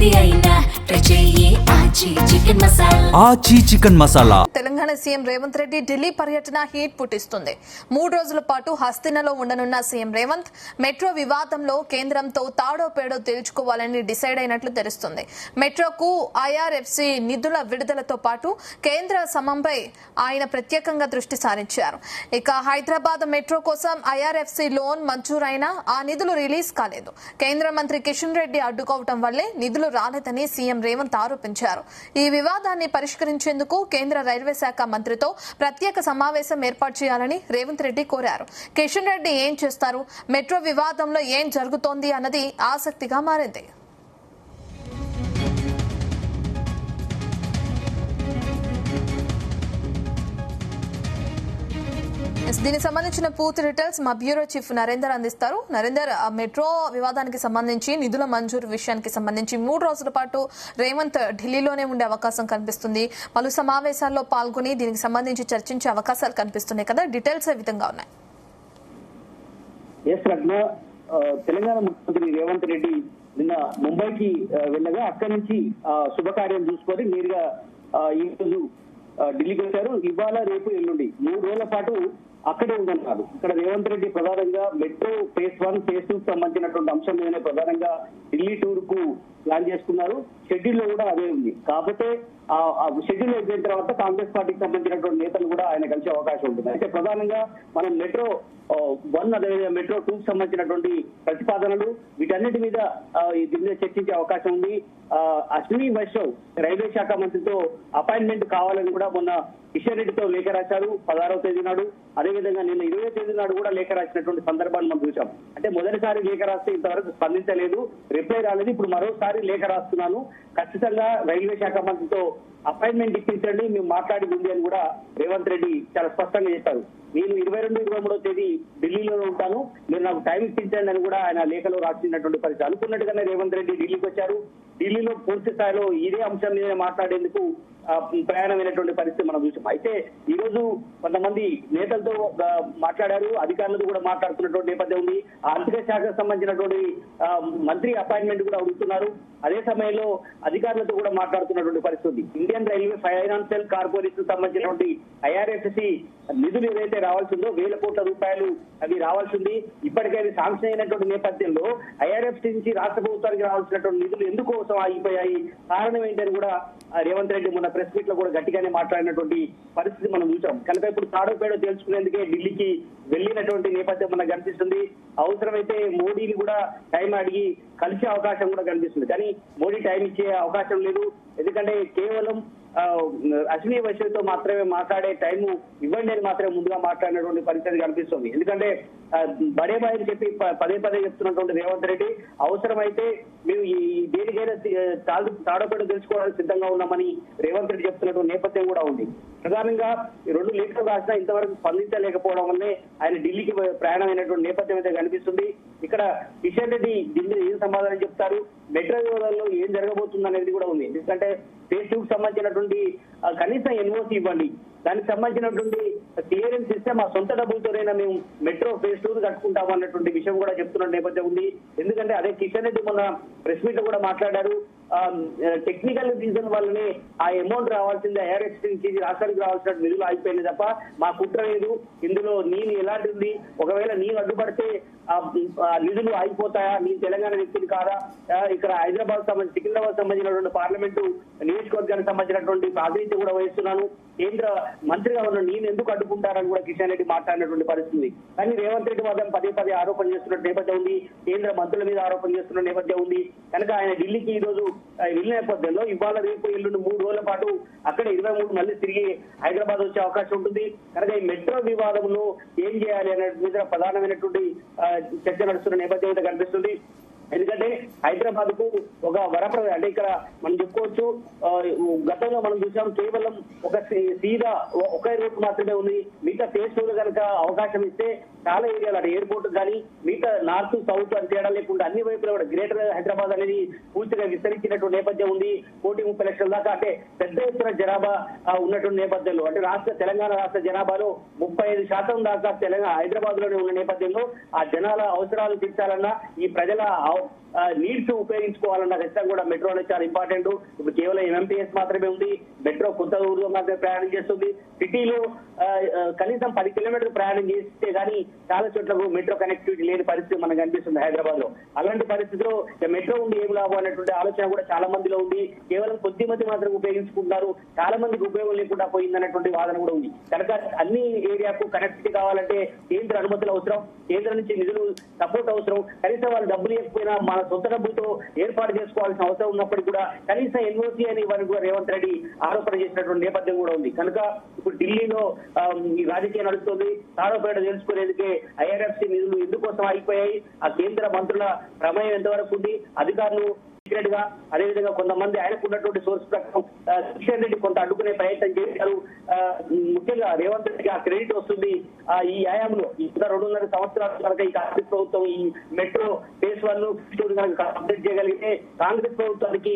ఏది అయినా ఆచి చికెన్ మసాలా. తెలంగాణ సీఎం రేవంత్ రెడ్డి ఢిల్లీ పర్యటన హీట్ పుట్టిస్తుంది. 3 రోజుల పాటు హస్తినలో ఉండనున్న సీఎం రేవంత్ మెట్రో వివాదంలో కేంద్రంతో తాడో పేడో తేల్చుకోవాలని డిసైడ్ అయినట్లు తెలుస్తుంది. మెట్రోకు ఐఆర్ఎఫ్సి నిధుల విడుదలతో పాటు కేంద్ర సమంపై ఆయన ప్రత్యేకంగా దృష్టి సారించారు. ఇక హైదరాబాద్ మెట్రో కోసం ఐఆర్ఎఫ్సి లోన్ మంజూరైనా ఆ నిధులు రిలీజ్ కాలేదు. కేంద్ర మంత్రి కిషన్ రెడ్డి అడ్డుకోవటం వల్లే నిధులు రాలేదని సీఎం రేవంత్ ఆరోపించారు. ఈ వివాదాన్ని పరిష్కరించేందుకు కేంద్ర రైల్వే శాఖ మంత్రితో ప్రత్యేక సమావేశం ఏర్పాటు చేయాలని రేవంత్ రెడ్డి కోరారు. కిషన్ రెడ్డి ఏం చేస్తారు, మెట్రో వివాదంలో ఏం జరుగుతోంది అన్నది ఆసక్తిగా మారింది. దీనికి సంబంధించిన పూర్తి డీటెయిల్స్ మా బ్యూరో చీఫ్ నరేందర్ అందిస్తారు. నరేందర్, మెట్రో వివాదానికి సంబంధించి నిధుల మంజూరు విషయానికి సంబంధించి 3 రోజుల పాటు రేవంత్ ఢిల్లీలోనే ఉండే అవకాశం కనిపిస్తుంది. పలు సమావేశాల్లో పాల్గొని దీనికి సంబంధించి చర్చించే అవకాశాలు కనిపిస్తున్నాయి కదా, డీటెయిల్స్ ఏ విధంగా ఉన్నాయి? తెలంగాణ ముఖ్యమంత్రి రేవంత్ రెడ్డి నిన్న ముంబైకి వెళ్ళగా అక్కడి నుంచి శుభకార్యం చూసుకొని నేరుగా ఈ రోజు ఢిల్లీకి వచ్చారు. ఇవాళ రేపు ఎల్లుండి 3 రోజుల పాటు అక్కడే ఉందన్నారు. ఇక్కడ రేవంత్ రెడ్డి ప్రధానంగా మెట్రో ఫేజ్ 1 ఫేజ్ 2 సంబంధించినటువంటి అంశం మీదనే ప్రధానంగా ఢిల్లీ టూర్ కు ప్లాన్ చేసుకున్నారు. షెడ్యూల్ లో కూడా అదే ఉంది. కాకపోతే ఆ షెడ్యూల్ అయిపోయిన తర్వాత కాంగ్రెస్ పార్టీకి సంబంధించినటువంటి నేతలు కూడా ఆయన కలిసే అవకాశం ఉంటుంది. అయితే ప్రధానంగా మనం మెట్రో 1 అదేవిధంగా మెట్రో 2 కు సంబంధించినటువంటి ప్రతిపాదనలు వీటన్నిటి మీద దీని మీద చర్చించే అవకాశం ఉంది. అశ్విని వైష్ణవ్ రైల్వే శాఖ మంత్రితో అపాయింట్మెంట్ కావాలని కూడా మొన్న కిషన్ రెడ్డితో లేఖ రాశారు 16వ తేదీ నాడు. అదేవిధంగా నిన్న 20వ తేదీ నాడు కూడా లేఖ రాసినటువంటి సందర్భాన్ని మనం చూసాం. అంటే మొదటిసారి లేఖ రాస్తే ఇంతవరకు స్పందించలేదు, రిప్లై రాలేదు. ఇప్పుడు మరోసారి లేఖ రాస్తున్నాను, ఖచ్చితంగా రైల్వే శాఖ మంత్రితో అపాయింట్మెంట్ ఇప్పించండి, మేము మాట్లాడి ఉంది అని కూడా రేవంత్ రెడ్డి చాలా స్పష్టంగా చెప్పారు. నేను 22, 23వ తేదీ ఢిల్లీలో ఉంటాను, మీరు నాకు టైం ఇప్పించండి అని కూడా ఆయన లేఖలో రాసినటువంటి పరిస్థితి. అనుకున్నట్టుగానే రేవంత్ రెడ్డి ఢిల్లీకి వచ్చారు. ఢిల్లీలో పూర్తి స్థాయిలో ఇదే అంశం మీద మాట్లాడేందుకు ప్రయాణమైనటువంటి పరిస్థితి మనం చూసాం. అయితే ఈ రోజు కొంతమంది నేతలతో మాట్లాడారు, అధికారులతో కూడా మాట్లాడుతున్నటువంటి నేపథ్యం ఉంది. ఆర్థిక శాఖకు సంబంధించినటువంటి మంత్రి అపాయింట్మెంట్ కూడా అడుగుతున్నారు. అదే సమయంలో అధికారులతో కూడా మాట్లాడుతున్నటువంటి పరిస్థితి. ఇండియన్ రైల్వే ఫైనాన్షియల్ కార్పొరేషన్ సంబంధించినటువంటి ఐఆర్ఎఫ్సి నిధులు ఏదైతే రావాల్సిందో 1000 కోట్ల రూపాయలు అవి రావాల్సింది. ఇప్పటికే అది శాంక్షన్ అయినటువంటి నేపథ్యంలో ఐఆర్ఎఫ్సి నుంచి రాష్ట్ర ప్రభుత్వానికి రావాల్సినటువంటి నిధులు ఎందుకోసం ఆగిపోయాయి, కారణం ఏంటని కూడా రేవంత్ రెడ్డి మొన్న ప్రెస్ మీట్ లో కూడా గట్టిగానే మాట్లాడినటువంటి పరిస్థితి మనం చూసాం. కనుక ఇప్పుడు తాడో పేడో తెలుసుకునేందుకే ఢిల్లీకి వెళ్ళినటువంటి నేపథ్యం మనకు కనిపిస్తుంది. అవసరమైతే మోడీని కూడా టైం అడిగి కలిసే అవకాశం కూడా కనిపిస్తుంది. కానీ మోడీ టైం ఇచ్చే అవకాశం లేదు. ఎందుకంటే కేవలం అశ్విని వైష్ణవ్తో మాత్రమే మాట్లాడే టైం ఇవ్వండి అని మాత్రమే ముందుగా మాట్లాడినటువంటి పరిస్థితి కనిపిస్తుంది. ఎందుకంటే బడే బాయ్ అని చెప్పి పదే చెప్తున్నటువంటి రేవంత్ రెడ్డి అవసరమైతే మేము ఈ దేనికైనా తాడోపేడో తెలుసుకోవడానికి సిద్ధంగా ఉన్నామని రేవంత్ రెడ్డి చెప్తున్నటువంటి నేపథ్యం కూడా ఉంది. ప్రధానంగా 2 లేఖలు రాసినా ఇంతవరకు స్పందించలేకపోవడం వల్లే ఆయన ఢిల్లీకి ప్రయాణమైనటువంటి నేపథ్యం అయితే కనిపిస్తుంది. ఇక్కడ కిషన్ రెడ్డి ఢిల్లీ ఏం సమాధానం చెప్తారు, మెట్రో వివాదాల్లో ఏం జరగబోతుంది అనేది కూడా ఉంది. ఎందుకంటే ఫేజ్ 2 కు సంబంధించినటువంటి కనీసం ఎన్ఓసి ఇవ్వండి, దానికి సంబంధించినటువంటి క్లియరెన్స్ ఇస్తే మా సొంత డబ్బులతోనైనా మేము మెట్రో ఫేజ్ 2 కట్టుకుంటాము అన్నటువంటి విషయం కూడా చెప్తున్న నేపథ్యం ఉంది. ఎందుకంటే అదే కిషన్ రెడ్డి మొన్న ప్రెస్ మీట్ లో కూడా మాట్లాడారు. టెక్నికల్ రీజన్ వల్లనే ఆ అమౌంట్ రావాల్సింది ఐఆర్ఎస్ నుంచి రాష్ట్రానికి రావాల్సిన నిధులు ఆగిపోయింది తప్ప మా కుట్ర లేదు. ఇందులో నేను ఎలాంటిది, ఒకవేళ నేను అడ్డుపడితే నిధులు ఆగిపోతాయా, నేను తెలంగాణ వ్యక్తిని కాదా, ఇక్కడ హైదరాబాద్ సంబంధించి సికింద్రాబాద్ సంబంధించినటువంటి పార్లమెంటు నియోజకవర్గానికి సంబంధించినటువంటి ప్రాతినిధ్యం కూడా వహిస్తున్నాను, కేంద్ర మంత్రిగా ఉన్న నేను ఎందుకు అడ్డుకుంటారని కూడా కిషన్ రెడ్డి మాట్లాడినటువంటి పరిస్థితి. కానీ రేవంత్ రెడ్డి మాత్రం పదే ఆరోపణ చేస్తున్న నేపథ్యం ఉంది, కేంద్ర మంత్రుల మీద ఆరోపణ చేస్తున్న నేపథ్యం ఉంది. కనుక ఆయన ఢిల్లీకి ఈ రోజు వెళ్ళిన నేపథ్యంలో ఇవాళ రేపు ఎల్లుండి 3 రోజుల పాటు అక్కడ 23 మళ్ళీ తిరిగి హైదరాబాద్ వచ్చే అవకాశం ఉంటుంది. కనుక ఈ మెట్రో వివాదంలో ఏం చేయాలి అనే మీద ప్రధానమైనటువంటి చర్చ నడుస్తున్న నేపథ్యం అయితే కనిపిస్తుంది. ఎందుకంటే హైదరాబాద్ కు ఒక వరప్రద, అంటే ఇక్కడ మనం చెప్పుకోవచ్చు గతంలో మనం చూసాం కేవలం ఒక సీదా ఒకే రూట్ మాత్రమే ఉంది. మిగతా ఫేజ్ 2 కనుక అవకాశం ఇస్తే చాలా ఏరియాలు అంటే ఎయిర్పోర్ట్ కానీ మిగతా నార్త్ సౌత్ అని తేడా లేకుండా అన్ని వైపులా కూడా గ్రేటర్ హైదరాబాద్ అనేది పూర్తిగా విస్తరించినటువంటి నేపథ్యం ఉంది. 1,30 లక్షల దాకా అంటే పెద్ద ఎత్తున జనాభా ఉన్నటువంటి నేపథ్యంలో, అంటే తెలంగాణ రాష్ట్ర జనాభాలో 35% దాకా హైదరాబాద్ లోనే ఉన్న నేపథ్యంలో ఆ జనాల అవసరాలు తీర్చాలన్నా, ఈ ప్రజల నీడ్స్ ఉపయోగించుకోవాలన్న ఖచ్చితంగా కూడా మెట్రో అనేది చాలా ఇంపార్టెంట్. ఇప్పుడు కేవలం ఎంఎంటీఎస్ మాత్రమే ఉంది, మెట్రో కొత్త ఊరులో మాత్రమే ప్రయాణం చేస్తుంది. సిటీలో కనీసం 10 కిలోమీటర్లు ప్రయాణం చేస్తే కానీ చాలా చోట్లకు మెట్రో కనెక్టివిటీ లేని పరిస్థితి మనకు కనిపిస్తుంది హైదరాబాద్ లో. అలాంటి పరిస్థితిలో మెట్రో ఉండి ఏం లాభం అనేటువంటి ఆలోచన కూడా చాలా మందిలో ఉంది. కేవలం కొద్ది మంది మాత్రం ఉపయోగించుకుంటున్నారు, చాలా మందికి ఉపయోగం లేకుండా పోయిందన్నటువంటి వాదన కూడా ఉంది. కనుక అన్ని ఏరియాకు కనెక్టివిటీ కావాలంటే కేంద్ర అనుమతులు అవసరం, కేంద్రం నుంచి నిధులు సపోర్ట్ అవసరం. కనీసం వాళ్ళు డబ్బులు ఇవ్వకపోయినా మన సొంత డబ్బులతో ఏర్పాటు చేసుకోవాల్సిన అవసరం ఉన్నప్పటికీ కూడా కనీసం ఎన్ఓసీ అని వారికి కూడా రేవంత్ రెడ్డి ఆరోపణ చేసినటువంటి నేపథ్యం కూడా ఉంది. కనుక ఇప్పుడు ఢిల్లీలో ఈ రాజకీయం నడుస్తుంది. తాడోపేట తెలుసుకునేందుకే ఐఆర్ఎఫ్సి నిధులు ఎందుకోసం అయిపోయాయి, ఆ కేంద్ర మంత్రుల ప్రమేయం ఎంతవరకు ఉంది, అధికారులు సీక్రెట్ గా అదేవిధంగా కొంతమంది ఆయనకు ఉన్నటువంటి సోర్స్ ప్రకారం కిషన్ రెడ్డి కొంత అడ్డుకునే ప్రయత్నం చేశారు. ముఖ్యంగా రేవంత్ రెడ్డికి ఆ క్రెడిట్ వస్తుంది. ఈ వ్యాయామంలో ఇంకా 2.5 సంవత్సరాల కనుక ఈ కాంగ్రెస్ ప్రభుత్వం ఈ మెట్రో ఫేజ్ 1 కనుక కంప్లీట్ చేయగలిగితే కాంగ్రెస్ ప్రభుత్వానికి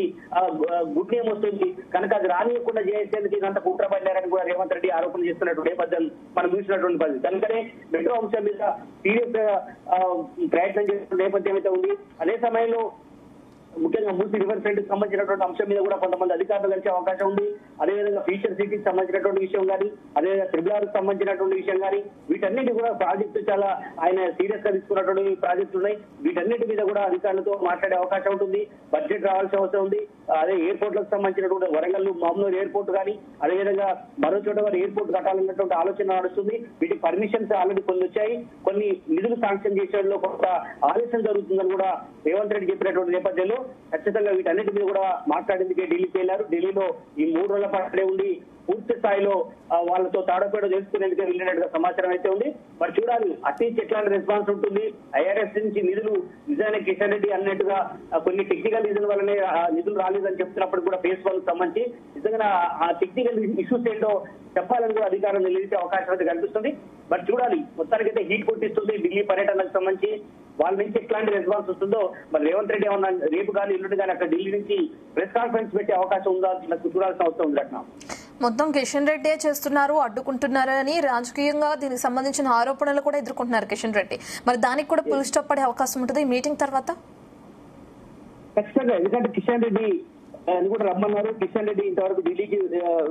గుడ్ నేమ్ వస్తుంది. కనుక అది రానియకుండా చేసేందుకు అంత కుట్ర పడ్డారని కూడా రేవంత్ రెడ్డి ఆరోపణ చేస్తున్నటువంటి నేపథ్యం మనం చూసినటువంటి పరిస్థితి. కనుకనే మెట్రో అంశం మీద సీరియస్ గా ప్రయత్నం చేస్తున్న నేపథ్యం అయితే ఉంది. అదే సమయంలో ముఖ్యంగా మూసీ రివర్ ఫ్రంట్ కి సంబంధించినటువంటి అంశం మీద కూడా కొంతమంది అధికారులు కలిసే అవకాశం ఉంది. అదేవిధంగా ఫ్యూచర్ సిటీకి సంబంధించినటువంటి విషయం కానీ, అదేవిధంగా త్రిబుల్ సంబంధించినటువంటి విషయం కానీ, వీటన్నిటి కూడా ప్రాజెక్టు చాలా ఆయన సీరియస్ గా తీసుకున్నటువంటి ప్రాజెక్టులు ఉన్నాయి. వీటన్నిటి మీద కూడా అధికారులతో మాట్లాడే అవకాశం ఉంటుంది. బడ్జెట్ రావాల్సిన అవసరం ఉంది. అదే ఎయిర్పోర్ట్లకు సంబంధించినటువంటి వరంగల్ మామూలు ఎయిర్పోర్ట్ కానీ, అదేవిధంగా మరో చోట వారు ఎయిర్పోర్ట్ కట్టాలన్నటువంటి ఆలోచన నడుస్తుంది. వీటికి పర్మిషన్స్ ఆల్రెడీ కొన్ని వచ్చాయి, కొన్ని నిధులు శాంక్షన్ చేసేలో కొంత ఆలస్యం జరుగుతుందని కూడా రేవంత్ రెడ్డి చెప్పినటువంటి నేపథ్యంలో ఖచ్చితంగా వీటన్నిటి మీద కూడా మాట్లాడేందుకే ఢిల్లీకి వెళ్లారు. ఢిల్లీలో ఈ 3 రోజుల పాటే ఉండి పూర్తి స్థాయిలో వాళ్ళతో తాడోపేడ తెలుసుకునేందుకే వెళ్ళినట్టుగా సమాచారం అయితే ఉంది. మరి చూడాలి అటు నుంచి ఎట్లాంటి రెస్పాన్స్ ఉంటుంది. ఐఆర్ఎస్ నుంచి నిధులు నిజానికి కిషన్ రెడ్డి అన్నట్టుగా కొన్ని టెక్నికల్ రీజన్ వల్లనే నిధులు రాలేదని చెప్తున్నప్పుడు కూడా ఫేజ్ 1 సంబంధించి నిజంగా ఆ టెక్నికల్ ఇష్యూస్ ఏంటో చెప్పాలని కూడా అధికారులు నిలదీసే అవకాశం అయితే కనిపిస్తుంది. బట్ చూడాలి, మొత్తానికైతే హీట్ కొట్టిస్తుంది ఢిల్లీ పర్యటనకు సంబంధించి. వాళ్ళ నుంచి ఎట్లాంటి రెస్పాన్స్ వస్తుందో మరి రేవంత్ రెడ్డి ఏమన్నా రేపు కానీ ఎల్లుండి కానీ అక్కడ ఢిల్లీ నుంచి ప్రెస్ కాన్ఫరెన్స్ పెట్టే అవకాశం ఉందా చూడాల్సిన అవసరం ఉంది. రత్న మొత్తం కిషన్ రెడ్డి చేస్తున్నారు, అడ్డుకుంటున్నారని రాజకీయంగా దీనికి సంబంధించిన ఆరోపణలు కూడా ఎదుర్కొంటున్నారు కిషన్ రెడ్డి. మరి దానికి కూడా ఫుల్ స్టాప్ పడే అవకాశం ఉంటుంది ఈ మీటింగ్ తర్వాత ఖచ్చితంగా. ఎందుకంటే కిషన్ రెడ్డి అని కూడా రమ్మన్నారు. కిషన్ రెడ్డి ఇంతవరకు ఢిల్లీకి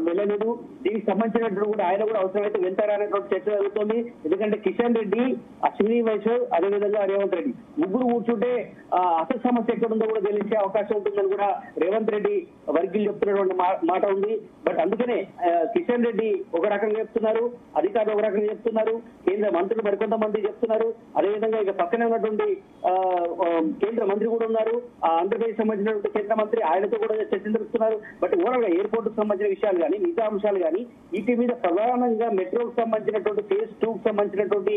వెళ్ళలేదు. దీనికి సంబంధించినట్టు కూడా ఆయన కూడా అవసరమైతే వెళ్తారా అనేటువంటి చర్చ జరుగుతుంది. ఎందుకంటే కిషన్ రెడ్డి, అశ్విని వైష్ణవ్, అదేవిధంగా రేవంత్ రెడ్డి ముగ్గురు కూర్చుంటే అసలు సమస్య ఎక్కడ ఉందో కూడా తెలిసే అవకాశం ఉంటుందని కూడా రేవంత్ రెడ్డి వర్గీయులు చెప్తున్నటువంటి మాట ఉంది. బట్ అందుకనే కిషన్ రెడ్డి ఒక రకంగా చెప్తున్నారు, అధికారులు ఒక రకంగా చెప్తున్నారు, కేంద్ర మంత్రులు మరికొంతమంది చెప్తున్నారు. అదేవిధంగా ఇక పక్కనే ఉన్నటువంటి కేంద్ర మంత్రి కూడా ఉన్నారు, ఆంధ్రప్రదేశ్ సంబంధించినటువంటి కేంద్ర మంత్రి, ఆయనతో కూడా చర్చలు జరుపుతున్నారు. బట్ ఓవరాల్ గా ఎయిర్పోర్ట్ కు సంబంధించిన విషయాలు కానీ మిగతా అంశాలు కానీ వీటి మీద ప్రధానంగా మెట్రోకు సంబంధించినటువంటి ఫేజ్ 2 కు సంబంధించినటువంటి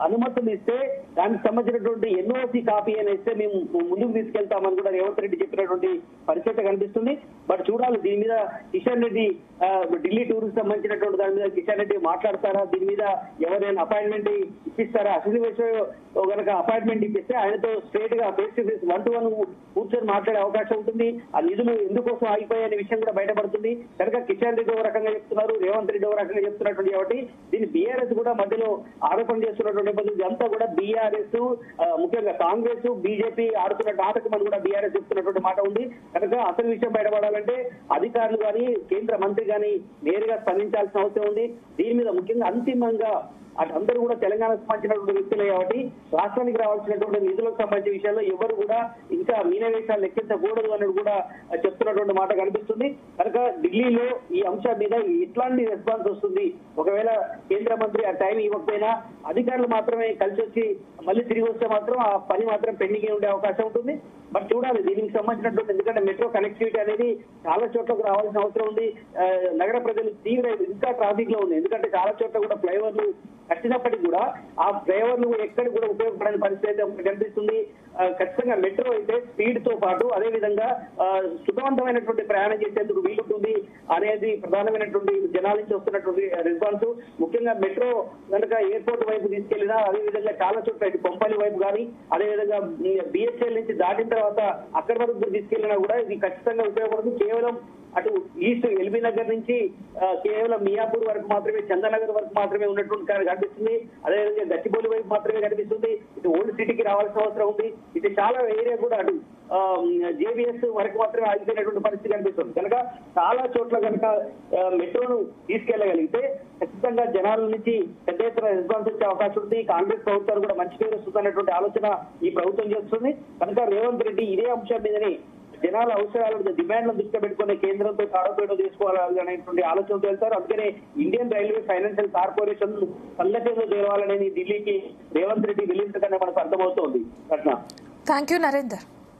అనుమతులు ఇస్తే దానికి సంబంధించినటువంటి ఎన్ఓసి కాపీ అని ఇస్తే మేము ముందుకు తీసుకెళ్తామని కూడా రేవంత్ రెడ్డి చెప్పినటువంటి పరిస్థితి కనిపిస్తుంది. బట్ చూడాలి దీని మీద కిషన్ రెడ్డి ఢిల్లీ టూర్ కి సంబంధించినటువంటి దాని మీద కిషన్ రెడ్డి మాట్లాడతారా, దీని మీద ఎవరైనా అపాయింట్మెంట్ ఇప్పిస్తారా. అశ్విని వైష్ణవ్ కనుక అపాయింట్మెంట్ ఇప్పిస్తే ఆయనతో స్ట్రేట్ గా ఫేస్ టు ఫేస్ 1-to-1 కూర్చొని మాట్లాడే అవకాశం ఉంటుంది. ఆ నిధులు ఎందుకోసం ఆగిపోయాయనే విషయం కూడా బయటపడుతుంది. కనుక కిషన్ రెడ్డి ఒక రకంగా చెప్తున్నారు, రేవంత్ రెడ్డి ఒక రకంగా చెప్తున్నటువంటి కాబట్టి దీన్ని బీఆర్ఎస్ కూడా మధ్యలో ఆరోపణ చేస్తున్నటువంటి నేపథ్యం ఇదంతా కూడా బీఆర్ఎస్ ముఖ్యంగా కాంగ్రెస్ బీజేపీ ఆడుతున్న నాటకం అని కూడా బీఆర్ఎస్ చెప్తున్నటువంటి మాట ఉంది. కనుక అసలు విషయం బయటపడాలంటే అధికారులు కానీ కేంద్ర మంత్రి కానీ నేరుగా స్పందించాల్సిన అవసరం ఉంది. దీని మీద ముఖ్యంగా అంతిమంగా అందరూ కూడా తెలంగాణకు సంబంధించినటువంటి వ్యక్తులే కాబట్టి రాష్ట్రానికి రావాల్సినటువంటి నిధులకు సంబంధించిన విషయాల్లో ఎవరు కూడా ఇంకా మీనవేశాలు లెక్కించకూడదు అనేది కూడా చెప్తున్నటువంటి మాట కనిపిస్తుంది. కనుక ఢిల్లీలో ఈ అంశం మీద ఎట్లాంటి రెస్పాన్స్ వస్తుంది, ఒకవేళ కేంద్ర మంత్రి ఆ టైం ఇవ్వకపోయినా అధికారులు మాత్రమే కలిసి వచ్చి మళ్ళీ తిరిగి వస్తే మాత్రం ఆ పని మాత్రం పెండింగ్ ఉండే అవకాశం ఉంటుంది. బట్ చూడాలి దీనికి సంబంధించినటువంటి, ఎందుకంటే మెట్రో కనెక్టివిటీ అనేది చాలా చోట్లకు రావాల్సిన అవసరం ఉంది. నగర ప్రజలు తీవ్ర ఇంకా ట్రాఫిక్ లో ఉంది. ఎందుకంటే చాలా చోట్ల కూడా ఫ్లైఓవర్లు కట్టినప్పటికీ కూడా ఆ ఫ్లైఓవర్లు ఎక్కడ కూడా ఉపయోగపడని పరిస్థితి అయితే కనిపిస్తుంది. ఖచ్చితంగా మెట్రో అయితే స్పీడ్ తో పాటు అదే విధంగా సుఖవంతమైనటువంటి ప్రయాణం చేసేందుకు వీలుంటుంది అనేది ప్రధానమైనటువంటి జనాల నుంచి వస్తున్నటువంటి రెస్పాన్స్. ముఖ్యంగా మెట్రో కనుక ఎయిర్పోర్ట్ వైపు తీసుకెళ్లినా, అదే విధంగా చాలా చోట్ల ఇటు కొంపల్లి వైపు కానీ అదేవిధంగా బిహెచ్ఎల్ నుంచి దాటిన తర్వాత అక్కడి వరకు తీసుకెళ్లినా కూడా ఇది ఖచ్చితంగా ఉపయోగపడుతుంది. కేవలం అటు ఈస్ట్ ఎల్బీ నగర్ నుంచి కేవలం మియాపూర్ వరకు మాత్రమే, చందనగర్ వరకు మాత్రమే ఉన్నటువంటి కనిపిస్తుంది. అదేవిధంగా గచ్చిబౌలి వైపు మాత్రమే కనిపిస్తుంది. ఇటు ఓల్డ్ సిటీకి రావాల్సిన అవసరం ఉంది. ఇటు చాలా ఏరియా కూడా అటు జేబీఎస్ వరకు మాత్రమే ఆగిపోయినటువంటి పరిస్థితి కనిపిస్తుంది. కనుక చాలా చోట్ల కనుక మెట్రోను తీసుకెళ్లగలిగితే ఖచ్చితంగా జనాల నుంచి పెద్ద ఎత్తున రెస్పాన్స్ వచ్చే అవకాశం ఉంది. కాంగ్రెస్ ప్రభుత్వాలు కూడా మంచి పేరు వస్తుందన్నటువంటి ఆలోచన ఈ ప్రభుత్వం చేస్తుంది. కనుక రేవంత్ రెడ్డి ఇదే అంశం మీదని జనాల అవసరాలను డిమాండ్లను దృష్టిలో పెట్టుకుని కేంద్రంతో తాడోపేటో తీసుకోవాలనేటువంటి ఆలోచనతో వెళ్తారు. అందుకనే ఇండియన్ రైల్వే ఫైనాన్షియల్ కార్పొరేషన్ సంఘటనలో చేరాలనేది ఢిల్లీకి రేవంత్ రెడ్డి వెళ్ళినట్టుగానే మనకు అర్థమవుతోంది. Thank you Narender.